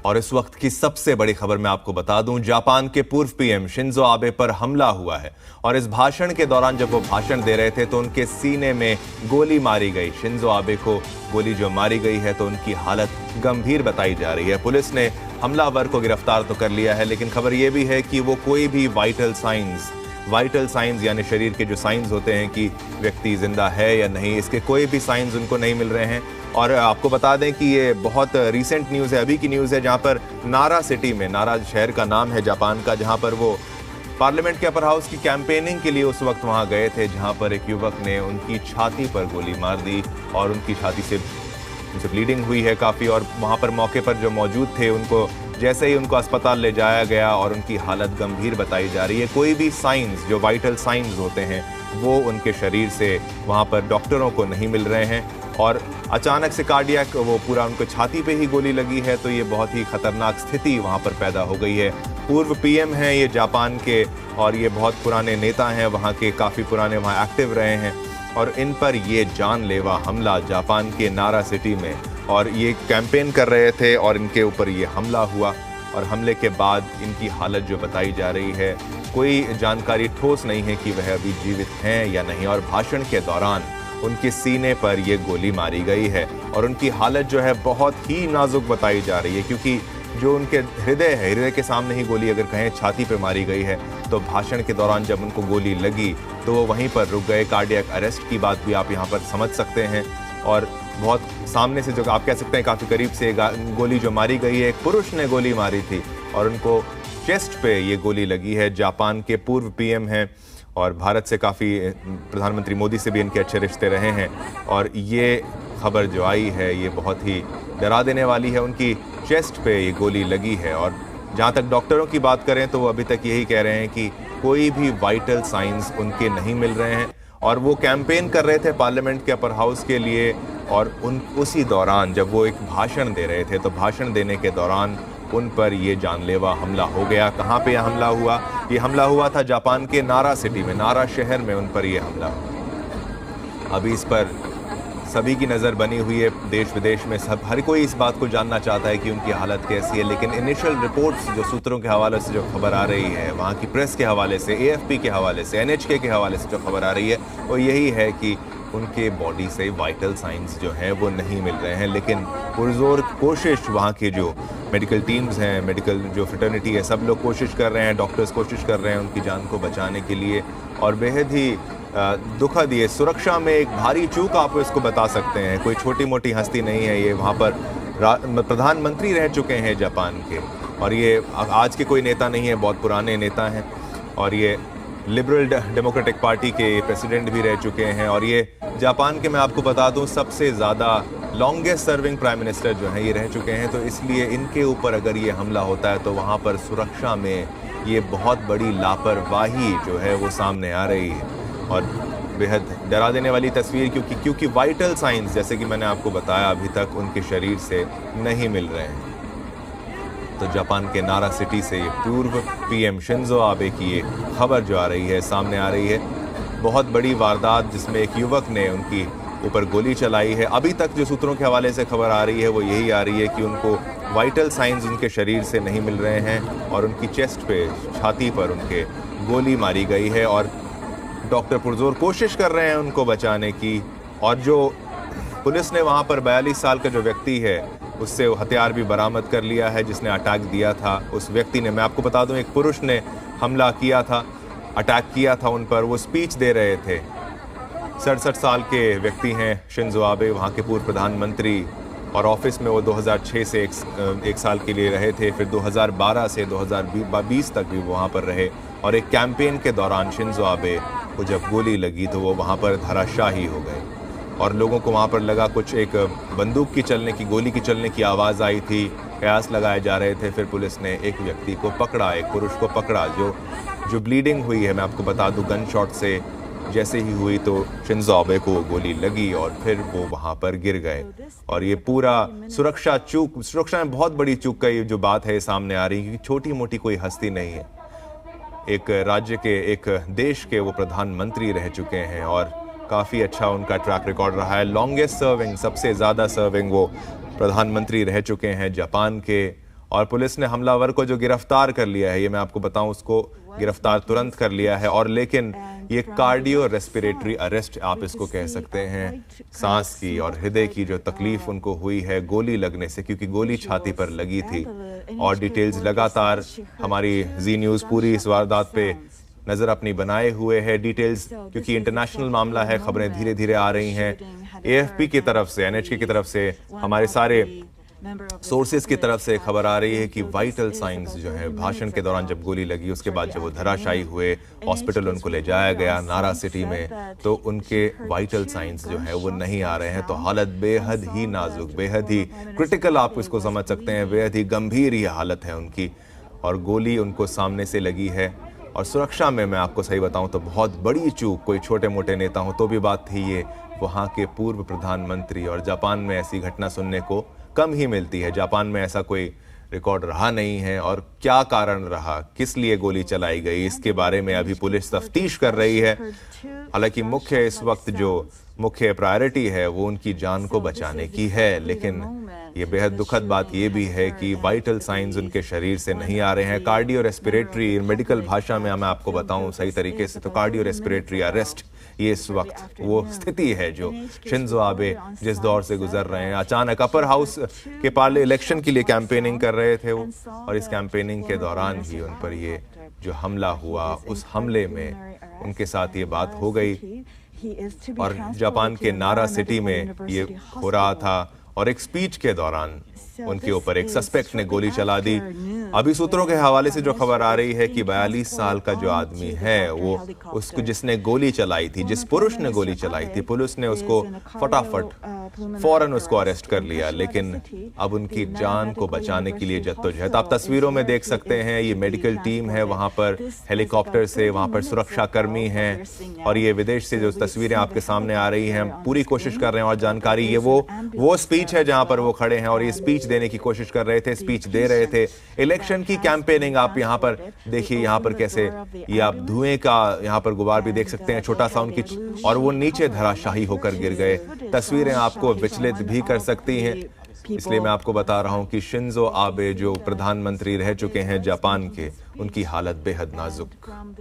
और इस वक्त की सबसे बड़ी खबर मैं आपको बता दूं, जापान के पूर्व पीएम शिंजो आबे पर हमला हुआ है और इस भाषण के दौरान जब वो भाषण दे रहे थे तो उनके सीने में गोली मारी गई। शिंजो आबे को गोली जो मारी गई है तो उनकी हालत गंभीर बताई जा रही है। पुलिस ने हमलावर को गिरफ्तार तो कर लिया है, लेकिन खबर यह भी है कि वो कोई भी वाइटल साइंस यानी शरीर के जो साइंस होते हैं कि व्यक्ति जिंदा है या नहीं, इसके कोई भी साइंस उनको नहीं मिल रहे हैं। और आपको बता दें कि ये बहुत रीसेंट न्यूज़ है, अभी की न्यूज़ है, जहां पर नारा सिटी में, नारा शहर का नाम है जापान का, जहां पर वो पार्लियामेंट के अपर हाउस की कैंपेनिंग के लिए उस वक्त वहां गए थे, जहां पर एक युवक ने उनकी छाती पर गोली मार दी और उनकी छाती से ब्लीडिंग हुई है काफ़ी। और वहां पर मौके पर जो मौजूद थे उनको जैसे ही उनको अस्पताल ले जाया गया और उनकी हालत गंभीर बताई जा रही है। कोई भी साइंस, जो वाइटल साइंस होते हैं, वो उनके शरीर से वहां पर डॉक्टरों को नहीं मिल रहे हैं और अचानक से कार्डियक वो पूरा उनको छाती पे ही गोली लगी है, तो ये बहुत ही खतरनाक स्थिति वहां पर पैदा हो गई है। पूर्व पीएम हैं ये जापान के और ये बहुत पुराने नेता हैं, वहां के काफ़ी पुराने वहां एक्टिव रहे हैं और इन पर ये जानलेवा हमला जापान के नारा सिटी में, और ये कैंपेन कर रहे थे और इनके ऊपर ये हमला हुआ और हमले के बाद इनकी हालत जो बताई जा रही है, कोई जानकारी ठोस नहीं है कि वह अभी जीवित हैं या नहीं। और भाषण के दौरान उनके सीने पर ये गोली मारी गई है और उनकी हालत जो है बहुत ही नाजुक बताई जा रही है, क्योंकि जो उनके हृदय है, हृदय के सामने ही गोली अगर कहें छाती पे मारी गई है, तो भाषण के दौरान जब उनको गोली लगी तो वो वहीं पर रुक गए। कार्डियक अरेस्ट की बात भी आप यहाँ पर समझ सकते हैं। और बहुत सामने से, जो आप कह सकते हैं काफ़ी करीब से गोली जो मारी गई है, एक पुरुष ने गोली मारी थी और उनको चेस्ट पे ये गोली लगी है। जापान के पूर्व पीएम हैं और भारत से काफ़ी, प्रधानमंत्री मोदी से भी इनके अच्छे रिश्ते रहे हैं और ये खबर जो आई है ये बहुत ही डरा देने वाली है। उनकी चेस्ट पे ये गोली लगी है और जहाँ तक डॉक्टरों की बात करें तो वो अभी तक यही कह रहे हैं कि कोई भी वाइटल साइंस उनके नहीं मिल रहे हैं और वो कैंपेन कर रहे थे पार्लियामेंट के अपर हाउस के लिए। और उसी दौरान जब वो एक भाषण दे रहे थे तो भाषण देने के दौरान उन पर ये जानलेवा हमला हो गया। कहाँ पे यह हमला हुआ? ये हमला हुआ था जापान के नारा सिटी में, नारा शहर में उन पर यह हमला हुआ। अभी इस पर सभी की नज़र बनी हुई है, देश विदेश में सब, हर कोई इस बात को जानना चाहता है कि उनकी हालत कैसी है। लेकिन इनिशियल रिपोर्ट्स, जो सूत्रों के हवाले से जो खबर आ रही है, वहाँ की प्रेस के हवाले से, AFP के हवाले से, NHK के हवाले से जो खबर आ रही है, वो यही है कि उनके बॉडी से वाइटल साइंस जो हैं वो नहीं मिल रहे हैं। लेकिन पुरजोर कोशिश वहाँ के जो मेडिकल टीम्स हैं, मेडिकल जो फ्रेटर्निटी है, सब लोग कोशिश कर रहे हैं, डॉक्टर्स कोशिश कर रहे हैं उनकी जान को बचाने के लिए। और बेहद ही दुखद ये सुरक्षा में एक भारी चूक आप इसको बता सकते हैं, कोई छोटी मोटी हस्ती नहीं है ये। वहाँ पर प्रधानमंत्री रह चुके हैं जापान के और ये आज के कोई नेता नहीं है, बहुत पुराने नेता हैं और ये लिबरल डेमोक्रेटिक पार्टी के प्रेसिडेंट भी रह चुके हैं और ये जापान के, मैं आपको बता दूं, सबसे ज़्यादा लॉन्गेस्ट सर्विंग प्राइम मिनिस्टर जो हैं ये रह चुके हैं। तो इसलिए इनके ऊपर अगर ये हमला होता है तो वहाँ पर सुरक्षा में ये बहुत बड़ी लापरवाही जो है वो सामने आ रही है और बेहद डरा देने वाली तस्वीर, क्योंकि वाइटल साइंस, जैसे कि मैंने आपको बताया, अभी तक उनके शरीर से नहीं मिल रहे हैं। तो जापान के नारा सिटी से ये पूर्व पीएम शिंजो आबे की ये खबर जो आ रही है, सामने आ रही है, बहुत बड़ी वारदात जिसमें एक युवक ने उनकी ऊपर गोली चलाई है। अभी तक जो सूत्रों के हवाले से खबर आ रही है वो यही आ रही है कि उनको वाइटल साइंस उनके शरीर से नहीं मिल रहे हैं और उनकी चेस्ट पे, छाती पर उनके गोली मारी गई है और डॉक्टर पुरजोर कोशिश कर रहे हैं उनको बचाने की। और जो पुलिस ने वहाँ पर 42 साल का जो व्यक्ति है उससे वो हथियार भी बरामद कर लिया है जिसने अटैक दिया था। उस व्यक्ति ने, मैं आपको बता दूं, एक पुरुष ने हमला किया था, अटैक किया था उन पर। वो स्पीच दे रहे थे। 67 साल के व्यक्ति हैं शिंजो आबे, वहाँ के पूर्व प्रधानमंत्री, और ऑफिस में वो 2006 से एक साल के लिए रहे थे, फिर 2012 से 2020 तक भी वहाँ पर रहे। और एक कैंपेन के दौरान शिंजो आबे को जब गोली लगी तो वो वहाँ पर धराशाही हो गए और लोगों को वहाँ पर लगा कुछ, एक बंदूक की चलने की, गोली की चलने की आवाज़ आई थी, कयास लगाए जा रहे थे। फिर पुलिस ने एक व्यक्ति को पकड़ा, एक पुरुष को पकड़ा जो ब्लीडिंग हुई है। मैं आपको बता दूं, गन शॉट से जैसे ही हुई तो शिंजो आबे को गोली लगी और फिर वो वहाँ पर गिर गए। और ये पूरा सुरक्षा में बहुत बड़ी चूक का ये जो बात है सामने आ रही है, क्योंकि छोटी मोटी कोई हस्ती नहीं है। एक राज्य के, एक देश के वो प्रधानमंत्री रह चुके हैं और काफ़ी अच्छा उनका ट्रैक रिकॉर्ड रहा है। लॉन्गेस्ट सर्विंग, सबसे ज़्यादा सर्विंग वो प्रधानमंत्री रह चुके हैं जापान के और पुलिस ने हमलावर को जो गिरफ्तार कर लिया है, ये मैं आपको बताऊं, उसको गिरफ्तार तुरंत कर लिया है। और लेकिन ये कार्डियो रेस्पिरेटरी अरेस्ट आप इसको कह सकते हैं, सांस की और हृदय की जो तकलीफ उनको हुई है गोली लगने से, क्योंकि गोली छाती पर लगी थी। और डिटेल्स लगातार हमारी जी न्यूज़ पूरी इस वारदात पे नजर अपनी बनाए हुए है। डिटेल्स क्योंकि इंटरनेशनल मामला है, खबरें धीरे धीरे आ रही हैं। एएफपी की तरफ से, एनएचके की तरफ से, हमारे सारे सोर्सेज की तरफ से खबर आ रही है कि वाइटल साइंस जो है, भाषण के दौरान जब गोली लगी उसके बाद जब वो धराशायी हुए, हॉस्पिटल उनको ले जाया गया नारा सिटी में, तो उनके वाइटल साइंस जो है वो नहीं आ रहे हैं। तो हालत बेहद ही नाजुक, बेहद ही क्रिटिकल आप इसको समझ सकते हैं, बेहद ही गंभीर ये हालत है उनकी। और गोली उनको सामने से लगी है। और सुरक्षा में मैं आपको सही बताऊं तो बहुत बड़ी चूक, कोई छोटे मोटे नेता हो तो भी बात थी ये, वहाँ के पूर्व प्रधानमंत्री। और जापान में ऐसी घटना सुनने को कम ही मिलती है, जापान में ऐसा कोई रिकॉर्ड रहा नहीं है। और क्या कारण रहा, किस लिए गोली चलाई गई, इसके बारे में अभी पुलिस तफ्तीश कर रही है। हालांकि मुख्य इस वक्त जो मुख्य प्रायोरिटी है वो उनकी जान को बचाने की है, लेकिन ये बेहद दुखद बात ये भी है कि वाइटल साइंस उनके शरीर से नहीं आ रहे हैं। कार्डियो रेस्पिरेटरी, मेडिकल भाषा में मैं आपको बताऊं सही तरीके से तो कार्डियो रेस्पिरेटरी अरेस्ट, ये इस वक्त वो स्थिति है जो शिंजो आबे जिस दौर से गुजर रहे हैं। अचानक अपर हाउस के पार्ले इलेक्शन के लिए कैंपेनिंग कर रहे थे वो, और इस कैंपेनिंग के दौरान ही उन पर ये जो हमला हुआ, उस हमले में उनके साथ ये बात हो गई। और जापान के नारा सिटी में ये हो रहा था, और एक स्पीच के दौरान उनके ऊपर एक सस्पेक्ट ने गोली चला दी। अभी सूत्रों के हवाले से जो खबर आ रही है कि 42 साल का जो आदमी है वो उसको जिसने गोली चलाई थी, जिस पुरुष ने गोली चलाई थी, पुलिस ने उसको फटाफट फौरन उसको अरेस्ट कर लिया। लेकिन अब उनकी जान को बचाने के लिए जद्दोजहद आप तस्वीरों में देख सकते हैं। ये मेडिकल टीम है, वहां पर हेलीकॉप्टर से वहां पर सुरक्षा कर्मी हैं, और ये विदेश से जो तस्वीरें आपके सामने आ रही हैं, पूरी कोशिश कर रहे हैं। और जानकारी ये वो स्पीच है जहां पर वो खड़े हैं और ये स्पीच देने की कोशिश कर रहे थे, स्पीच दे रहे थे। इलेक्शन की कैंपेनिंग आप यहाँ पर देखिए, यहाँ पर कैसे ये आप धुएं का यहाँ पर गुबार भी देख सकते हैं, छोटा सा उनकी, और वो नीचे धराशायी होकर गिर गए। तस्वीरें आपको विचलित भी कर सकती हैं, इसलिए मैं आपको बता रहा हूं कि शिंजो आबे जो प्रधानमंत्री रह चुके हैं जापान के, उनकी हालत बेहद नाजुक।